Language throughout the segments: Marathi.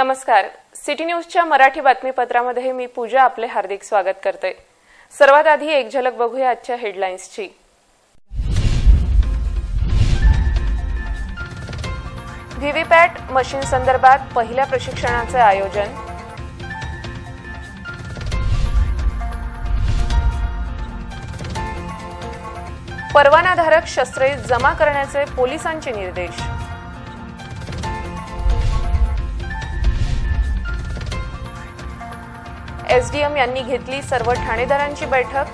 नमस्कार. सिटी न्यूजच्या मराठी बातमीपत्रामध्ये मी पूजा आपले हार्दिक स्वागत करते. सर्वात आधी एक झलक बघूया आजच्या हेडलाईन्सची. व्हीव्हीपॅट मशीन संदर्भात पहिल्या प्रशिक्षणाचे आयोजन. परवानाधारक शस्त्रे जमा करण्याचे पोलिसांचे निर्देश. एसडीएम यांनी घेतली सर्व ठाणेदारांची बैठक.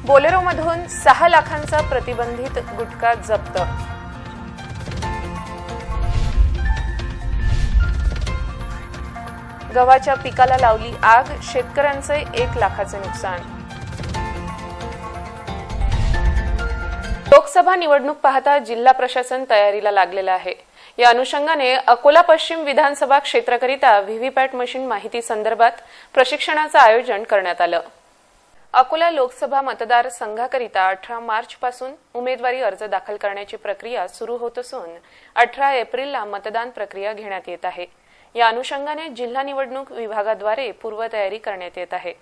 बोलेरोमधून 6 लाखांचा प्रतिबंधित गुटखा जप्त. गव्हाच्या पिकाला लावली आग, शेतकऱ्यांचे 1 लाखाचे नुकसान. लोकसभा निवडणूक पाहता जिल्हा प्रशासन तयारीला लागलेलं आहे. या अनुषंगाने अकोला पश्चिम विधानसभा क्षेत्राकरिता व्हीव्हीपॅट मशीन माहिती संदर्भात प्रशिक्षणाचं आयोजन करण्यात आलं. अकोला लोकसभा मतदार संघाकरिता 18 मार्चपासून उमेदवारी अर्ज दाखल करण्याची प्रक्रिया सुरू होत असून 18 एप्रिलला मतदान प्रक्रिया घेण्यात येत आहे. या अनुषंगाने जिल्हा निवडणूक विभागाद्वारे पूर्वतयारी करण्यात येत आहे.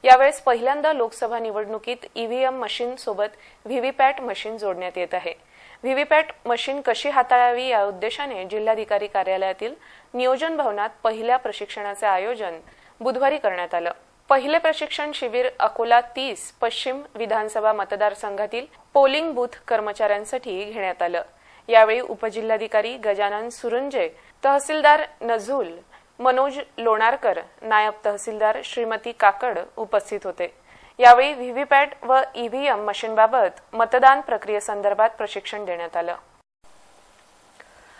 यावेळेस पहिल्यांदा लोकसभा निवडणुकीत ईव्हीएम मशीन सोबत व्हीव्हीपॅट मशीन जोडण्यात येत आहे. व्हीव्हीपॅट मशीन कशी हाताळावी या उद्देशाने जिल्हाधिकारी कार्यालयातील नियोजन भवनात पहिल्या प्रशिक्षणाचे आयोजन बुधवारी करण्यात आलं. पहिले प्रशिक्षण शिबिर अकोला 30 पश्चिम विधानसभा मतदारसंघातील पोलिंग बूथ कर्मचाऱ्यांसाठी घेण्यात आलं. यावेळी उपजिल्हाधिकारी गजानन सुरंजे, तहसीलदार नझुल, मनोज लोणारकर, नायब तहसीलदार श्रीमती काकड उपस्थित होते. यावेळी व्हीव्हीपॅट व ईव्हीएम मशीनबाबत मतदान प्रक्रियेसंदर्भात प्रशिक्षण देण्यात आलं.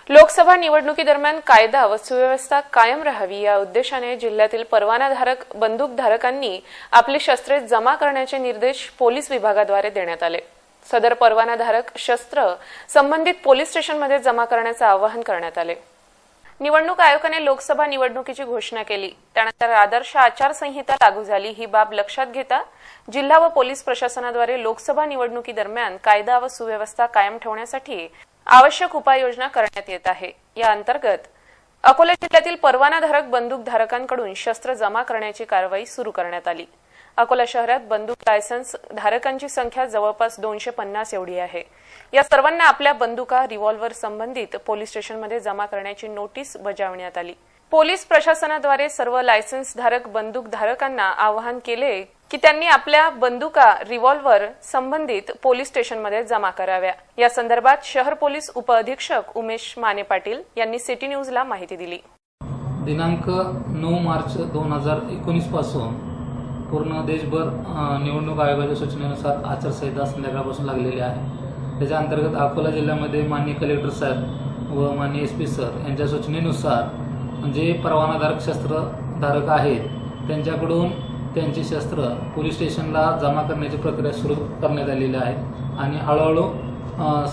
लोकसभा निवडणुकीदरम्यान कायदा व सुव्यवस्था कायम राहावी या उद्देशाने जिल्ह्यातील परवानाधारक बंदूकधारकांनी आपली शस्त्रे जमा करण्याचे निर्देश पोलीस विभागाद्वारे देण्यात आले. सदर परवानाधारक शस्त्र संबंधित पोलीस स्टेशनमध्ये जमा करण्याचे आवाहन करण्यात आले. निवडणूक आयोगाने लोकसभा निवडणुकीची घोषणा केली. त्यानंतर आदर्श आचारसंहिता लागू झाली. ही बाब लक्षात घेता जिल्हा व पोलीस प्रशासनाद्वारे लोकसभा निवडणुकीदरम्यान कायदा व सुव्यवस्था कायम ठेवण्यासाठी आवश्यक उपाययोजना करण्यात येत आहे. या अंतर्गत अकोला जिल्ह्यातील परवानाधारक बंदूकधारकांकडून शस्त्र जमा करण्याची कारवाई सुरू करण्यात आली. अकोला शहरात बंदूक लायसन्स धारकांची संख्या जवळपास 250 एवढी आहे. या सर्वांना आपल्या बंदुका रिव्हॉल्व्हर संबंधित पोलीस स्टेशनमध्ये जमा करण्याची नोटीस बजावण्यात आली. पोलीस प्रशासनाद्वारे सर्व लायसन्सधारक बंदूकधारकांना आवाहन केले की त्यांनी आपल्या बंदुका रिव्हॉल्व्हर संबंधित पोलीस स्टेशनमध्ये जमा कराव्या. या संदर्भात शहर पोलीस उपअधीक्षक उमेश माने पाटील यांनी सिटी न्यूजला माहिती दिली. दिनांक 9 मार्च 2019 पासून पूर्ण देशभर निवडणूक आयोगाच्या सूचनेनुसार आचारसंहिता संध्याकाळपासून लागलेली आहे. त्याच्या अंतर्गत अकोला जिल्ह्यामध्ये माननीय कलेक्टर साहेब व माननीय SP सर यांच्या सूचनेनुसार जे परवानाधारक शस्त्रधारक आहेत त्यांच्याकडून त्यांची शस्त्र पोलीस स्टेशनला जमा करण्याची प्रक्रिया सुरू करण्यात आलेली आहे आणि हळूहळू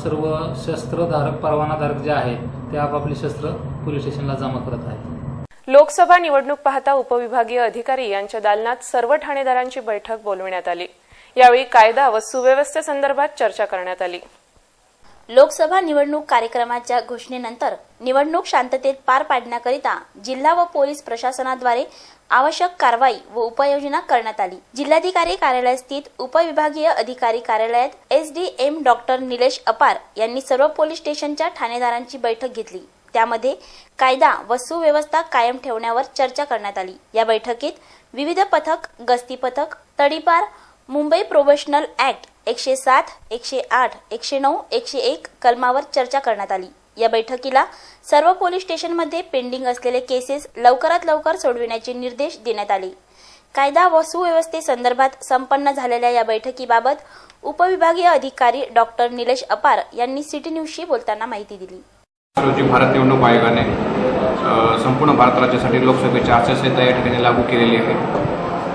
सर्व शस्त्रधारक परवानाधारक जे आहेत ते आपापली शस्त्र पोलीस स्टेशनला जमा करत आहेत. लोकसभा निवडणूक पाहता उपविभागीय अधिकारी यांच्या दालनात सर्व ठाणेदारांची बैठक बोलविण्यात आली. यावेळी कायदा व सुव्यवस्थेसंदर्भात चर्चा करण्यात आली. लोकसभा निवडणूक कार्यक्रमाच्या घोषणेनंतर निवडणूक शांततेत पार पाडण्याकरिता जिल्हा व पोलीस प्रशासनाद्वारे आवश्यक कारवाई व उपाययोजना करण्यात आली. जिल्हाधिकारी कार्यालय स्थित उपविभागीय अधिकारी कार्यालयात SDM डॉक्टर निलेश अपार यांनी सर्व पोलीस स्टेशनच्या ठाणेदारांची बैठक घेतली. त्यामध्ये कायदा व सुव्यवस्था कायम ठेवण्यावर चर्चा करण्यात आली. या बैठकीत विविध पथक, गस्ती पथक, तडीपार, मुंबई प्रोबेशनल ऍक्ट 107, 108, 109, 101 कलमावर चर्चा करण्यात आली. या बैठकीला सर्व पोलीस स्टेशनमध्ये पेंडिंग असलेले केसेस लवकरात लवकर सोडविण्याचे निर्देश देण्यात आले. कायदा व सुव्यवस्थेसंदर्भात संपन्न झालेल्या या बैठकीबाबत उपविभागीय अधिकारी डॉक्टर निलेश अपार यांनी सिटी न्यूजशी बोलताना माहिती दिली. रोजी भारत निवडणूक आयोगाने संपूर्ण भारत राज्यासाठी लोकसभेची आचारसंहिता या ठिकाणी लागू केलेली आहे.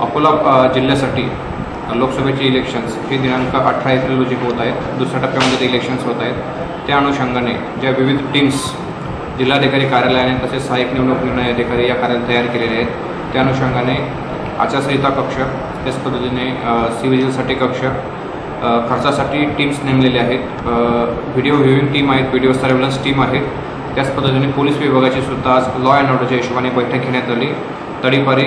अकोला जिल्ह्यासाठी लोकसभेचे इलेक्शन्स हे दिनांक 18 एप्रिल रोजी होत आहेत. दुसऱ्या टप्प्यामध्ये इलेक्शन्स होत आहेत. त्या अनुषंगाने ज्या विविध टीम्स जिल्हाधिकारी कार्यालयाने तसेच सहाय्यक निवडणूक निर्णय अधिकारी या कार्यालयात तयार केलेले आहेत, त्या अनुषंगाने आचारसंहिता कक्ष, त्याच पद्धतीने सी व्हिजिलसाठी कक्ष, खर्चासाठी टीम्स नेमलेले आहेत. व्हिडिओ व्ह्यूइंग टीम आहेत, व्हिडिओ सर्व्हेलन्स टीम आहेत. त्याच पद्धतीने पोलीस विभागाची सुद्धा आज लॉ अँड ऑर्डरच्या हिशोबाने बैठक घेण्यात आली. तडीपारी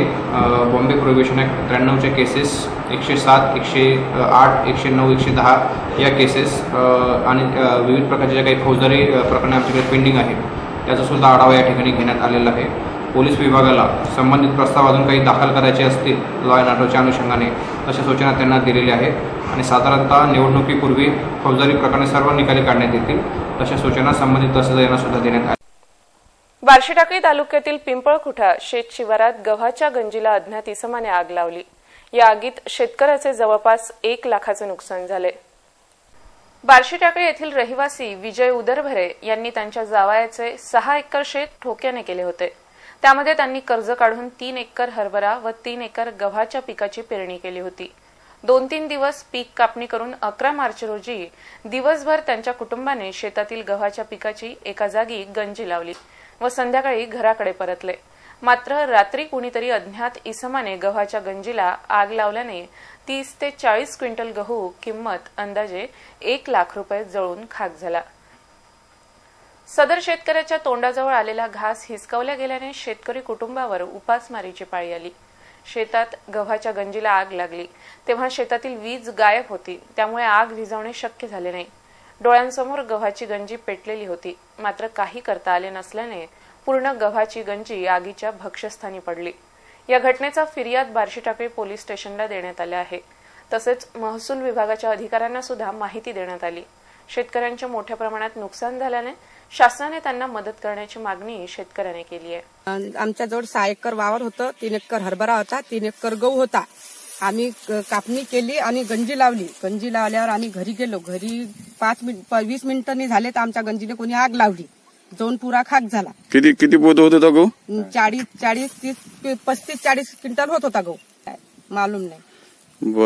बॉम्बे प्रोहिबिशन ॲक्ट 93च्या केसेस 107, 108, 109, 110 या केसेस आणि विविध प्रकारच्या ज्या काही फौजदारी प्रकरणे आमच्याकडे पेंडिंग आहेत त्याचासुद्धा आढावा या ठिकाणी घेण्यात आलेला आहे. पोलीस विभागाला संबंधित प्रस्ताव अजून काही दाखल करायचे असतील लॉ अँड ऑर्डरच्या अनुषंगाने तशा सूचना त्यांना दिलेल्या आहेत आणि साधारणतः निवडणुकीपूर्वी फौजदारी प्रकरणे सर्व निकाली काढण्यात येतील तशा सूचना संबंधित तहसीलदारांना सुद्धा देण्यात आल्या. बार्शी टाकळी तालुक्यातील पिंपळखुटा शेत शिवारात गव्हाच्या गंजीला अज्ञात इसमाने आग लावली. या आगीत शेतकऱ्याचे जवळपास 1 लाखाचे नुकसान झाले. बार्शी टाकळी येथील रहिवासी विजय उदरभरे यांनी त्यांच्या जावयाचे 6 एकर शेत ठोक्याने केले होते. त्यामध्ये त्यांनी कर्ज काढून 3 एकर हरभरा व 3 एकर गव्हाच्या पिकाची पेरणी केली होती. 2-3 दिवस पीक कापणी करून 11 मार्च रोजी दिवसभर त्यांच्या कुटुंबाने शेतातील गव्हाच्या पिकाची एका जागी गंजी लावली व संध्याकाळी घराकडे परतले. मात्र रात्री कुणीतरी अज्ञात इसमाने गव्हाच्या गंजीला आग लावल्याने 30 ते 40 क्विंटल गहू किंमत अंदाजे 1 लाख रुपये जळून खाक झाला. सदर शेतकऱ्याच्या तोंडाजवळ आलेला घास हिसकावल्या गेल्याने शेतकरी कुटुंबावर उपासमारीची पाळी आली. शेतात गव्हाच्या गंजीला आग लागली तेव्हा शेतातील वीज गायब होती, त्यामुळे आग विझवणे शक्य झाले नाही. डोळ्यांसमोर गव्हाची गंजी पेटलेली होती, मात्र काही करता आले नसल्याने पूर्ण गव्हाची गंजी आगीच्या भक्ष्यस्थानी पडली. या घटनेचा फिर्याद बार्शी टाकळी पोलीस स्टेशनला देण्यात आला आहे. तसेच महसूल विभागाच्या अधिकाऱ्यांना सुद्धा माहिती देण्यात आली. शेतकऱ्यांचे मोठ्या प्रमाणात नुकसान झाल्याने शासनाने त्यांना मदत करण्याची मागणी शेतकऱ्याने केली आहे. आमच्याजवळ 6 एकर वावर होतं, 3 एकर हरभरा होता, 3 एकर गहू होता. आम्ही कापणी केली आणि गंजी लावली. गंजी लावल्यावर आम्ही घरी गेलो. घरी 20 मिनिटांनी झाले तर आमच्या गंजीने कोणी आग लावली, जाऊन पुरा खाक झाला. किती पोत होत होता गहू? 35-40 क्विंटल होत होता गहू. मालूम नाही,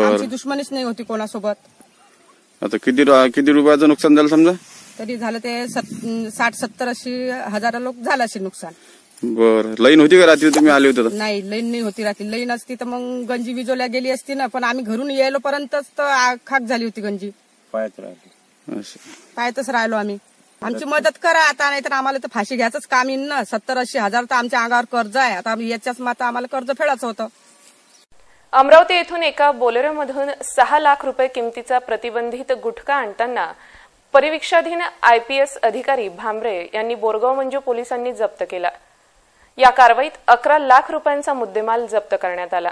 आमची दुश्मनीच नाही होती कोणासोबत. आता किती रुपयाचं नुकसान झालं समजा? तरी झालं ते 60-70-80 हजार लोक झालं असेल नुकसान. बर, लाईन होती का रात्री तुम्ही आले होते? नाही, लाईन नाही होती रात्री. लाईन असती तर मग गंजी विजवल्या गेली असती ना, पण आम्ही घरून यायलो पर्यंतच तर खाक झाली होती गंजी. पायतच राहिलो आम्ही. आमची मदत करा आता, नाही तर आम्हाला तर फाशी घ्यायचंच काम येईल ना. 70-80 हजार तर आमच्या अंगावर कर्ज आहे. आता याच्याच मात्र आम्हाला कर्ज फेडायचं होतं. अमरावती येथून एका बोलेरोमधून 6 लाख रुपये किमतीचा प्रतिबंधित गुटखा आणताना परिवीक्षाधीन IPS अधिकारी भांबरे यांनी बोरगाव मंजू पोलिसांनी जप्त केला. या कारवाईत 11 लाख रुपयांचा मुद्देमाल जप्त करण्यात आला.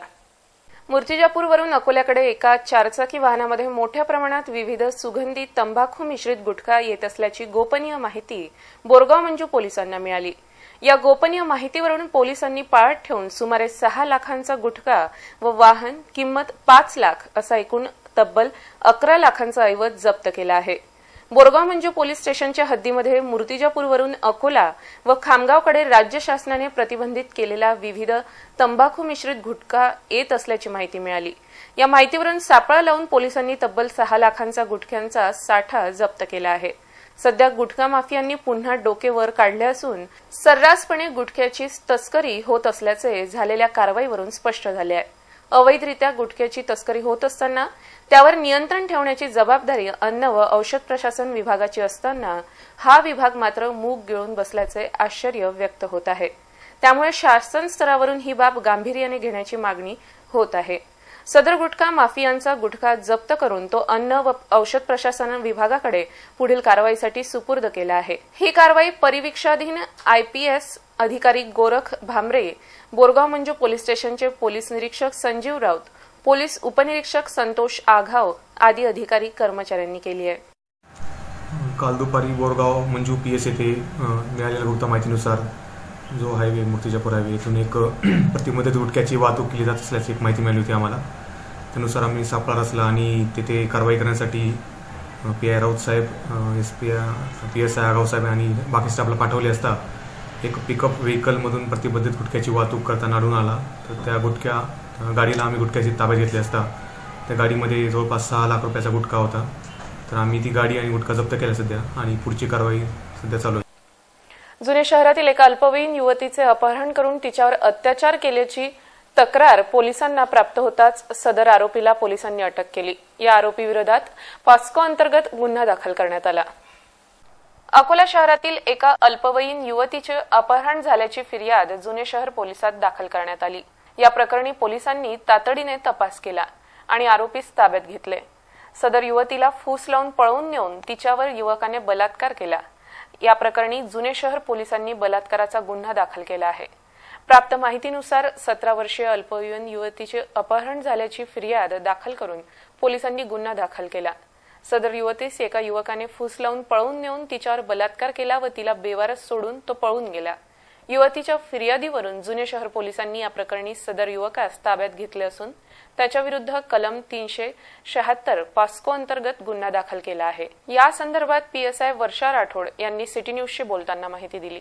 मूर्तिजापूरवरून अकोल्याकडे एका 4चाकी वाहनामध्ये मोठ्या प्रमाणात विविध सुगंधी तंबाखू मिश्रित गुटखा येत असल्याची गोपनीय माहिती बोरगाव मंजू पोलिसांना मिळाली. या गोपनीय माहितीवरून पोलिसांनी पाळत ठेवून सुमारे 6 लाखांचा गुटखा व वाहन किंमत 5 लाख असा एकूण तब्बल 11 लाखांचा ऐवज जप्त केला आहे. बोरगाव मंजू पोलीस स्टेशनच्या हद्दीमध्ये मूर्तिजापूरवरून अकोला व खामगावकडे राज्य शासनाने प्रतिबंधित केलेला विविध तंबाखू मिश्रित गुटखा येत असल्याची माहिती मिळाली. या माहितीवरून सापळा लावून पोलिसांनी तब्बल 6 लाखांचा गुटख्यांचा साठा जप्त केला आहे. सध्या गुटखा माफियांनी पुन्हा डोके वर काढले असून सर्रासपणे गुटख्याची तस्करी होत असल्याचे झालेल्या कारवाईवरून स्पष्ट झाले आहे. अवैधरित्या गुटख्याची तस्करी होत असताना त्यावर नियंत्रण ठेवण्याची जबाबदारी अन्न व औषध प्रशासन विभागाची असताना हा विभाग मात्र मूग गिळून बसल्याचे आश्चर्य व्यक्त होत आहे. त्यामुळे शासन स्तरावरून ही बाब गांभीर्याने घेण्याची मागणी होत आहे. सदर गुटखा माफियांचा गुटखा जप्त करून तो अन्न व औषध प्रशासन विभागाकडे पुढील कारवाईसाठी सुपूर्द केला आहे. ही कारवाई परिवीक्षाधीन IPS अधिकारी गोरख भांबरे, बोरगाव मंजू पोलीस स्टेशनचे पोलीस निरीक्षक संजीव राऊत, पोलीस उपनिरीक्षक संतोष आघाव आदी अधिकारी कर्मचाऱ्यांनी केली आहे. काल दुपारी बोरगाव मंजू PS येथे मिळालेल्या गुप्त माहितीनुसार जो हायवे मूर्तिजापूर हायवे येथून एक प्रतिबंधित गुटख्याची वाहतूक केली जात असल्याची एक माहिती मिळाली होती आम्हाला. त्यानुसार आम्ही सापळा रचला आणि तेथे कारवाई करण्यासाठी PI राऊत साहेब, PSI आगाव साहेब आणि बाकी स्टाफला पाठवले असता एक पिकअप व्हेकलमधून प्रतिबंधित गुटख्याची वाहतूक करताना आढळून आला. तर त्या गाडीला आम्ही गुटख्याची ताब्यात घेतली असता त्या गाडीमध्ये जवळपास 6 लाख रुपयाचा गुटखा होता. तर आम्ही ती गाडी आणि गुटखा जप्त केला सध्या आणि पुढची कारवाई सध्या चालू आहे. जुने शहरातील एका अल्पवयीन युवतीचे अपहरण करून तिच्यावर अत्याचार केल्याची तक्रार पोलिसांना प्राप्त होताच सदर आरोपीला पोलिसांनी अटक केली। या आरोपीविरोधात पॉस्को अंतर्गत गुन्हा दाखल करण्यात आला। अकोला शहरातील एका अल्पवयीन युवतीचे अपहरण झाल्याची फिर्याद जुने शहर पोलिसात दाखल करण्यात आली। या प्रकरणी पोलिसांनी तातडीने तपास केला आणि आरोपीस ताब्यात घेतले। सदर युवतीला फूस लावून पळवून नेऊन तिच्यावर युवकाने बलात्कार केला। या प्रकरणी जुने शहर पोलिसांनी बलात्काराचा गुन्हा दाखल केला आहे। प्राप्त माहितीनुसार 17 वर्षीय अल्पवयीन युवतीचे अपहरण झाल्याची फिर्याद दाखल करून पोलिसांनी गुन्हा दाखल केला। सदर युवतीस एका युवकाने फूस लावून पळवून नेऊन तिच्यावर बलात्कार केला व तिला बेवारस सोडून तो पळून गेला। युवतीच्या फिर्यादीवरून जुने शहर पोलिसांनी या प्रकरणी सदर युवकास ताब्यात घेतले असून त्याच्या विरुद्ध कलम 376 पॉस्को अंतर्गत गुन्हा दाखल केला आहे। या संदर्भात पीएसआय वर्षा राठोड यांनी सिटी न्यूजशी बोलताना माहिती दिली।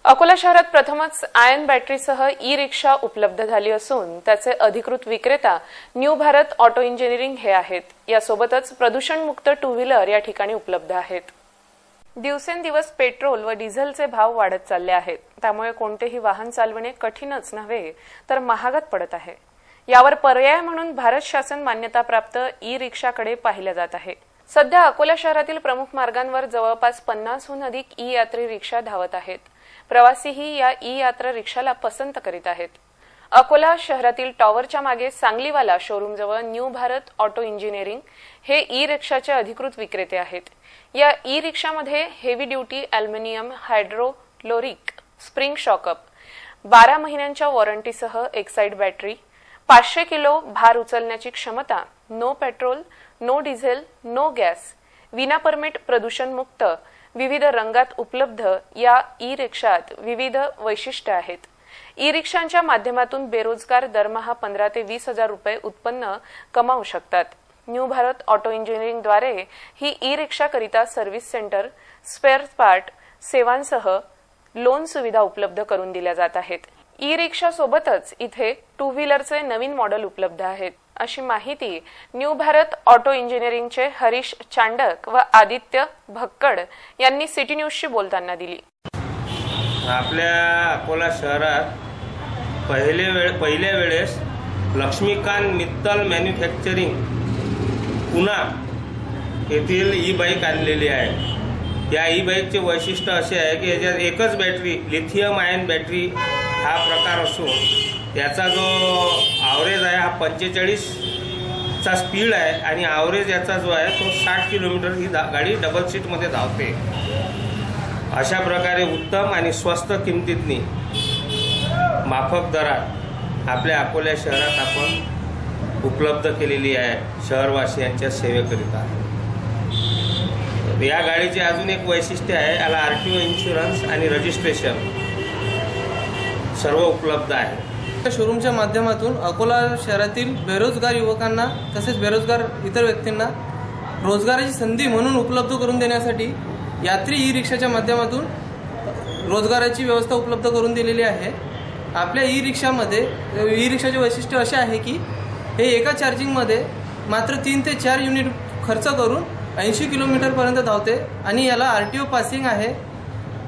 अकोला शहरात प्रथमच आयन बॅटरीसह ई रिक्षा उपलब्ध झाली असून त्याचे अधिकृत विक्रेता न्यू भारत ऑटो इंजिनिअरिंग हे आहेत। यासोबतच प्रदूषणमुक्त टू व्हीलर या ठिकाणी उपलब्ध आहेत। दिवसेंदिवस पेट्रोल व डिझेलचे भाव वाढत चालले आहेत, त्यामुळे कोणतेही वाहन चालवणे कठीणच नव्हे तर महागात पडत आहे। यावर पर्याय म्हणून भारत शासन मान्यताप्राप्त ई रिक्षाकडे पाहिले जात आहे। सध्या अकोला शहरातील प्रमुख मार्गांवर जवळपास 50हून अधिक ई यात्री रिक्षा धावत आहेत। प्रवासीही या ई यात्रा रिक्षाला पसंत करीत आहेत। अकोला शहरातील टॉवरच्या मागे सांगलीवाला शोरूमजवळ न्यू भारत ऑटो इंजिनिअरिंग हे ई रिक्षाचे अधिकृत विक्रेते आहेत। या ई रिक्षामध्ये heavy duty aluminium hydrochloric spring shock up, 12 महिन्यांच्या वॉरंटीसह एक्साइड बॅटरी, 500 किलो भार उचलण्याची क्षमता, no petrol, no diesel, no gas, विना परमिट, प्रदूषणमुक्त, विविध रंगात उपलब्ध या ई रिक्षात विविध वैशिष्ट्ये आहेत। ई रिक्षांच्या माध्यमातून बेरोजगार दरमहा 15 ते 20 हजार रुपये उत्पन्न कमावू शकतात। न्यू भारत ऑटो इंजिनिअरिंगद्वारे ही ई रिक्षाकरिता सर्व्हिस सेंटर, स्पेअर पार्ट सेवांसह लोन सुविधा उपलब्ध करून दिल्या जात आहेत। ई रिक्षा सोबतच इथे टू व्हीलरचे नवीन मॉडेल उपलब्ध आहेत, अशी माहिती न्यू भारत ऑटो इंजिनिअरिंगचे हरीश चांडक व आदित्य भक्कड यांनी सिटी न्यूजशी बोलताना दिली। आपल्या अकोला शहरात पहिल्या वेळेस लक्ष्मीकांत मित्तल मॅन्युफॅक्चरिंग पुणा येथील ई बाईक आणलेली आहे। या ई बाईकचे वैशिष्ट्य असे आहे की याच्यात एकच बॅटरी, लिथियम आयन बॅटरी हा प्रकार असून याचा जो ॲव्हरेज आहे हा 45चा स्पीड आहे आणि ॲव्हरेज याचा जो आहे तो 60 किलोमीटर ही गाडी डबल सीटमध्ये धावते। अशा प्रकारे उत्तम आणि स्वस्त किमतीतनी माफक दरात आपल्या अकोला शहरात आपण उपलब्ध केलेली आहे शहरवासियांच्या सेवेकरिता। या गाडीचे अजून एक वैशिष्ट्य आहे, याला आरटीओ इन्शुरन्स आणि रजिस्ट्रेशन सर्व उपलब्ध आहे। शोरूमच्या माध्यमातून अकोला शहरातील बेरोजगार युवकांना तसेच बेरोजगार इतर व्यक्तींना रोजगाराची संधी म्हणून उपलब्ध करून देण्यासाठी यात्री ई रिक्षाच्या माध्यमातून रोजगाराची व्यवस्था उपलब्ध करून दिलेली आहे। आपल्या ई रिक्षाचे वैशिष्ट्य असे आहे की हे एका चार्जिंगमध्ये मात्र 3 ते 4 युनिट खर्च करून 80 किलोमीटरपर्यंत धावते आणि याला आरटीओ पासिंग आहे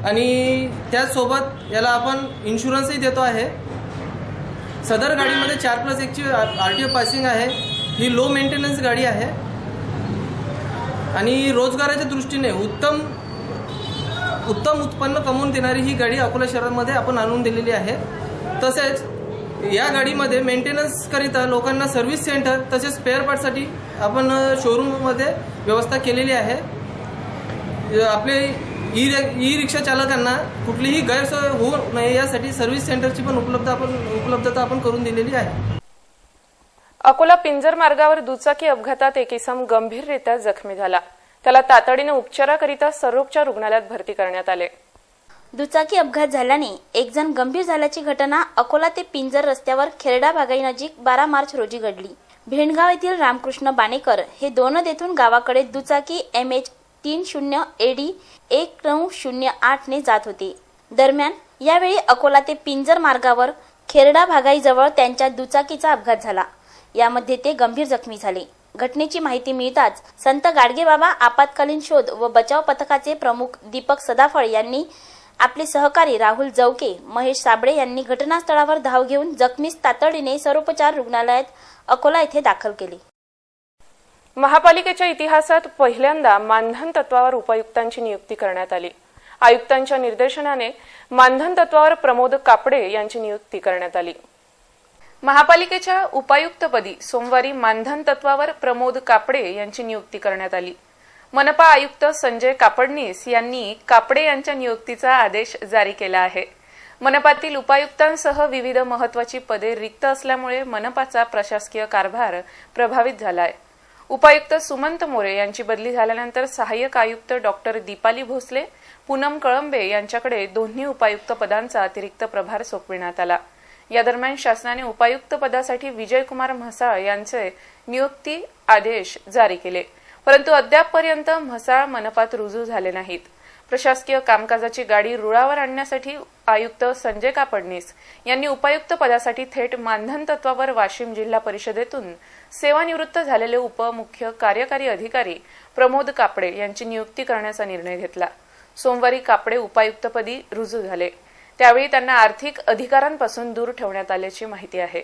आणि त्याचसोबत याला आपण इन्शुरन्सही देतो आहे। सदर गाडीमध्ये 4+1 ची आरटीओ पासिंग आहे। ही लो मेंटेनन्स गाडी आहे आणि रोजगाराच्या दृष्टीने उत्तम उत्पन्न कमवून देणारी ही गाडी अकोला शहरामध्ये आपण आणून दिलेली आहे। तसेच या गाडीमध्ये मेंटेनन्स करिता लोकांना सर्व्हिस सेंटर तसेच स्पेअर पार्टसाठी आपण शोरूममध्ये व्यवस्था केलेली आहे। आपले ई रिक्षा चालकांना कुठलीही गैरसोय होऊ नये यासाठी सर्व्हिस सेंटरची पण उपलब्धता आपण करून दिलेली आहे। अकोला पिंजर मार्गावर दुचाकी अपघातात एक इसम गंभीररित्या जखमी झाला। त्याला तातडीने उपचाराकरिता सर्वोपचार रुग्णालयात भरती करण्यात आले। दुचाकी अपघात झाल्याने एक जण गंभीर झाल्याची घटना अकोला ते पिंजर रस्त्यावर खेरडा भागाई नजीक 12 मार्च रोजी घडली। भेंडगाव येथील रामकृष्ण बाणेकर हे दोनद येथून गावाकडे दुचाकी MH30 AD 1908 ने जात होते। दरम्यान यावेळी अकोला ते पिंजर मार्गावर खेरडा भागाई जवळ त्यांच्या दुचाकीचा अपघात झाला। यामध्ये ते गंभीर जखमी झाले। घटनेची माहिती मिळताच संत गाडगेबाबा आपत्कालीन शोध व बचाव पथकाचे प्रमुख दीपक सदाफळ यांनी आपले सहकारी राहुल जवके, महेश साबळे यांनी घटनास्थळावर धाव घेऊन जखमीस तातडीने सर्वोपचार रुग्णालयात अकोला येथे दाखल केले. महापालिकेच्या इतिहासात पहिल्यांदा मानधन तत्वावर उपायुक्तांची नियुक्ती करण्यात आली. आयुक्तांच्या निर्देशनाने मानधन तत्वावर प्रमोद कापडे यांची नियुक्ती करण्यात आली. महापालिकेच्या उपायुक्तपदी सोमवारी मानधन तत्वावर प्रमोद कापडे यांची नियुक्ती करण्यात आली. मनपा आयुक्त संजय कापडनीस यांनी कापडे यांच्या नियुक्तीचा आदेश जारी केला आहे. मनपातील उपायुक्तांसह विविध महत्वाची पदे रिक्त असल्यामुळे मनपाचा प्रशासकीय कारभार प्रभावित झाला आहे. उपायुक्त सुमंत मोरे यांची बदली झाल्यानंतर सहाय्यक आयुक्त डॉक्टर दीपाली भोसले, पूनम कळंबे यांच्याकडे दोन्ही उपायुक्त पदांचा अतिरिक्त प्रभार सोपविण्यात आला. या दरम्यान शासनाने उपायुक्त पदासाठी विजयकुमार म्हसाळ यांचे नियुक्ती आदेश जारी केले, परंतु अद्यापपर्यंत म्हसाळ मनपात रुजू झाले नाहीत. प्रशासकीय कामकाजाची गाडी रुळावर आणण्यासाठी आयुक्त संजय कापडनीस यांनी उपायुक्त पदासाठी थेट मानधन तत्वावर वाशिम जिल्हा परिषदेतून सेवानिवृत्त झालेले उपमुख्य कार्यकारी अधिकारी प्रमोद कापडे यांची नियुक्ती करण्याचा निर्णय घेतला. सोमवारी कापडे उपायुक्तपदी रुजू झाले. त्यावेळी त्यांना आर्थिक अधिकारांपासून दूर ठेवण्यात आल्याची माहिती आहे.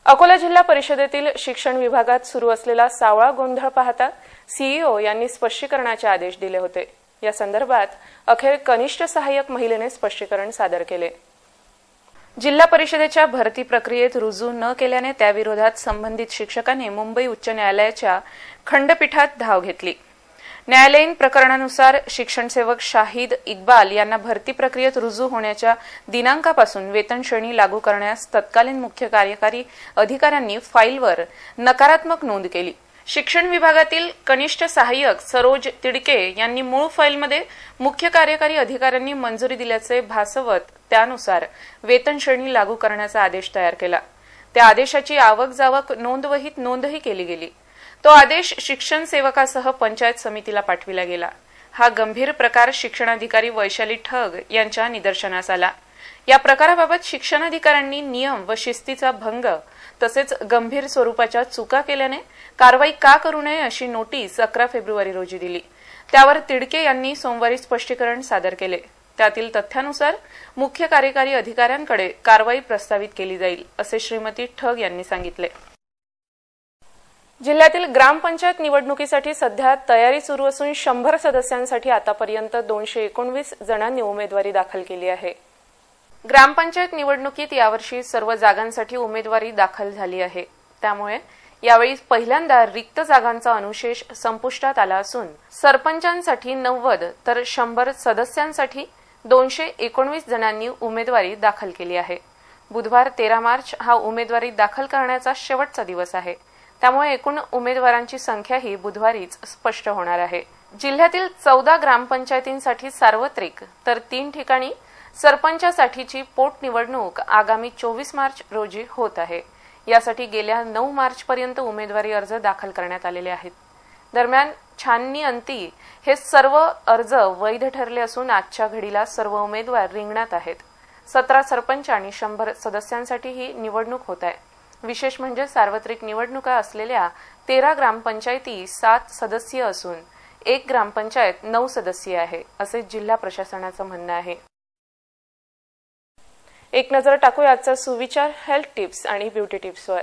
अकोला जिल्हा परिषदेतील शिक्षण विभागात सुरू असलेला सावळा गोंधळ पाहता सीईओ यांनी स्पष्टीकरणाचे आदेश दिले होते. या संदर्भात अखेर कनिष्ठ सहाय्यक महिलेने स्पष्टीकरण सादर केले. जिल्हा परिषदेच्या भरती प्रक्रियेत रुजू न केल्याने त्याविरोधात संबंधित शिक्षकांनी मुंबई उच्च न्यायालयाच्या खंडपीठात धाव घेतली. न्यायालयीन प्रकरणानुसार शिक्षणसेवक शाहिद इक्बाल यांना भरती प्रक्रियेत रुजू होण्याच्या दिनांकापासून वेतन श्रेणी लागू करण्यास तत्कालीन मुख्य कार्यकारी अधिकाऱ्यांनी फाईलवर नकारात्मक नोंद केली. शिक्षण विभागातील कनिष्ठ सहाय्यक सरोज तिडके यांनी मूळ फाईलमध्ये मुख्य कार्यकारी अधिकाऱ्यांनी मंजुरी दिल्याचे भासवत त्यानुसार वेतन श्रेणी लागू करण्याचा आदेश तयार केला. त्या आदेशाची आवक जावक नोंदवहीत नोंदही केली गेली. तो आदेश शिक्षण सेवकासह पंचायत समितीला पाठविला गेला. हा गंभीर प्रकार शिक्षणाधिकारी वैशाली ठग यांच्या निदर्शनास आला. या प्रकाराबाबत शिक्षणाधिकाऱ्यांनी नियम व शिस्तीचा भंग तसेच गंभीर स्वरूपाच्या चुका केल्याने कारवाई का करू नये अशी नोटीस 11 फेब्रुवारी रोजी दिली. त्यावर तिडके यांनी सोमवारी स्पष्टीकरण सादर केले. त्यातील तथ्यानुसार मुख्य कार्यकारी अधिकाऱ्यांकडे कारवाई प्रस्तावित केली जाईल असे श्रीमती ठग यांनी सांगितले. जिल्ह्यातील ग्रामपंचायत निवडणुकीसाठी सध्या तयारी सुरू असून 100 सदस्यांसाठी आतापर्यंत 219 जणांनी उमेदवारी दाखल केली आहे. ग्रामपंचायत निवडणुकीत यावर्षी सर्व जागांसाठी उमेदवारी दाखल झाली आहे. त्यामुळे यावेळी पहिल्यांदा रिक्त जागांचा अनुशेष संपुष्टात आला असून सरपंचांसाठी 90 तर 100 सदस्यांसाठी 219 जणांनी उमेदवारी दाखल केली आहे. बुधवार 13 मार्च हा उमेदवारी दाखल करण्याचा शेवटचा दिवस आहे. त्यामुळे एकूण उमेदवारांची संख्याही बुधवारीच स्पष्ट होणार आहे. जिल्ह्यातील 14 ग्रामपंचायतींसाठी सार्वत्रिक तर 3 ठिकाणी सरपंचासाठीची पोटनिवडणूक आगामी 24 मार्च रोजी होत आहे. यासाठी गेल्या 9 मार्चपर्यंत उमेदवारी अर्ज दाखल करण्यात आलेले आहेत. दरम्यान छाननी अंती हे सर्व अर्ज वैध ठरले असून आजच्या घडीला सर्व उमेदवार रिंगणात आहेत. 17 सरपंच आणि 100 सदस्यांसाठी ही निवडणूक होत आहे. विशेष म्हणजे सार्वत्रिक निवडणुका असलेल्या 13 ग्रामपंचायती 7 सदस्यीय असून 1 ग्रामपंचायत 9 सदस्यीय आहे असे जिल्हा प्रशासनाचं म्हणणं आहे. एक नजर टाकूया आजचा सुविचार हेल्थ टिप्स आणि ब्युटी टिप्सवर.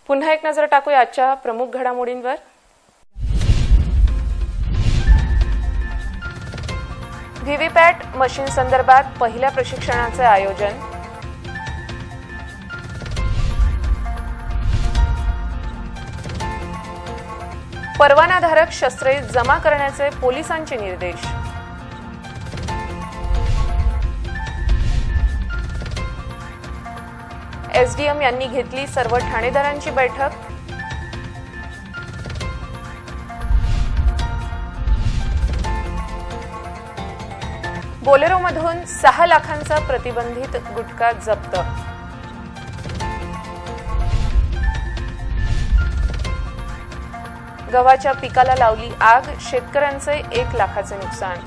पुन्हा एक नजर टाकूया आजच्या प्रमुख घडामोडींवर. व्हीव्हीपॅट मशीन संदर्भात पहिल्या प्रशिक्षणाचे आयोजन. परवानाधारक शस्त्रे जमा करण्याचे पोलिसांचे निर्देश. एसडीएम यांनी घेतली सर्व ठाणेदारांची बैठक. बोलेरोमधून 6 लाखांचा प्रतिबंधित गुटखा जप्त. गव्हाच्या पिकाला लावली आग, शेतकऱ्यांचे 1 लाखाचे नुकसान.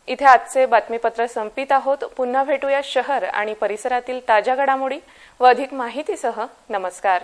इथे आजचे बातमीपत्र संपित आहोत. पुन्हा भेटूया शहर आणि परिसरातील ताज्या घडामोडी व अधिक माहितीसह. नमस्कार.